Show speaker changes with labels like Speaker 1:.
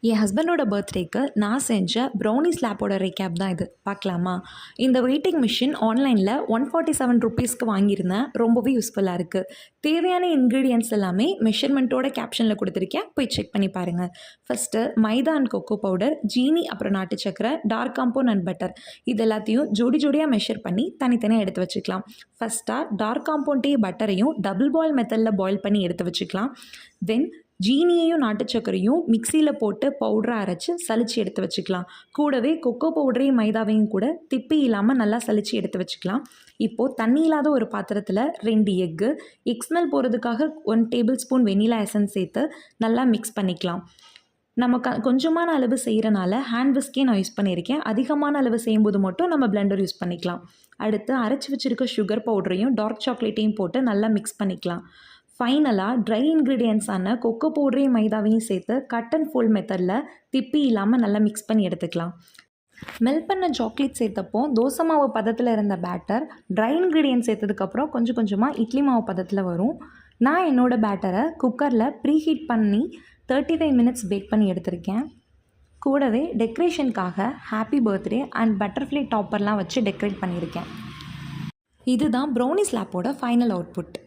Speaker 1: என் ஹஸ்பண்டோட பர்த்டேக்கு நான் செஞ்ச ப்ரௌனி ஸ்லாப்போட ரீகேப் தான் இது. பார்க்கலாமா? இந்த வெயிட்டிங் மிஷின் ஆன்லைனில் 147 ருபீஸ்க்கு வாங்கியிருந்தேன். ரொம்பவே யூஸ்ஃபுல்லாக இருக்குது. தேவையான இன்க்ரீடியன்ட்ஸ் எல்லாமே மெஷர்மெண்ட்டோட கேப்ஷனில் கொடுத்துருக்கேன். போய் செக் பண்ணி பாருங்கள். First maida and cocoa powder, ஜீனி, அப்புறம் நாட்டு சக்கரை, டார்க் காம்பவுண்ட் அண்ட் பட்டர் இது எல்லாத்தையும் ஜோடி ஜோடியாக மெஷர் பண்ணி தனித்தனியாக எடுத்து வச்சுக்கலாம். ஃபஸ்ட்டாக டார்க் காம்பவுண்டையும் பட்டரையும் டபுள் பாயில் மெத்தடில் பாயில் பண்ணி எடுத்து வச்சுக்கலாம். தென் ஜீனியையும் நாட்டு சர்க்கரையும் மிக்சியில் போட்டு பவுடராக அரைச்சி சலிச்சு எடுத்து வச்சுக்கலாம். கூடவே கொக்கோ பவுடரையும் மைதாவையும் கூட திப்பி இல்லாமல் நல்லா சலிச்சு எடுத்து வச்சுக்கலாம். இப்போது தண்ணி இல்லாத ஒரு பாத்திரத்தில் 2 எக்கு, ஸ்மெல் போகிறதுக்காக 1 டேபிள் ஸ்பூன் வெனிலா எசன்ஸ் சேர்த்து நல்லா மிக்ஸ் பண்ணிக்கலாம். நம்ம கொஞ்சமான அளவு செய்கிறனால ஹேண்ட் விஸ்கே நான் யூஸ் பண்ணியிருக்கேன். அதிகமான அளவு செய்யும்போது மட்டும் நம்ம பிளெண்டர் யூஸ் பண்ணிக்கலாம். அடுத்து அரைச்சி வச்சுருக்க சுகர் பவுடரையும் டார்க் சாக்லேட்டையும் போட்டு நல்லா மிக்ஸ் பண்ணிக்கலாம். ஃபைனலாக ட்ரை இன்க்ரீடியன்ட்ஸான கொக்கோ பவுடரையும் மைதாவையும் சேர்த்து கட் அண்ட் ஃபோல்ட் மெத்தடில் திப்பி இல்லாமல் நல்லா மிக்ஸ் பண்ணி எடுத்துக்கலாம். மெல்ட் பண்ண சாக்லேட் சேர்த்தப்போ தோசை மாவு பதத்தில் இருந்த பேட்டர் ட்ரை இன்க்ரீடியன்ட் சேர்த்ததுக்கப்புறம் கொஞ்சம் கொஞ்சமாக இட்லி மாவு பதத்தில் வரும். நான் என்னோடய பேட்டரை குக்கரில் ப்ரீஹீட் பண்ணி 35 மினிட்ஸ் பேக் பண்ணி எடுத்திருக்கேன். கூடவே டெக்கரேஷனுக்காக ஹாப்பி பர்த்டே அண்ட் பட்டர்ஃப்ளை டாப்பர்லாம் வச்சு டெக்கரேட் பண்ணியிருக்கேன். இதுதான் ப்ரௌனி ஸ்லாப்போட ஃபைனல் அவுட்புட்.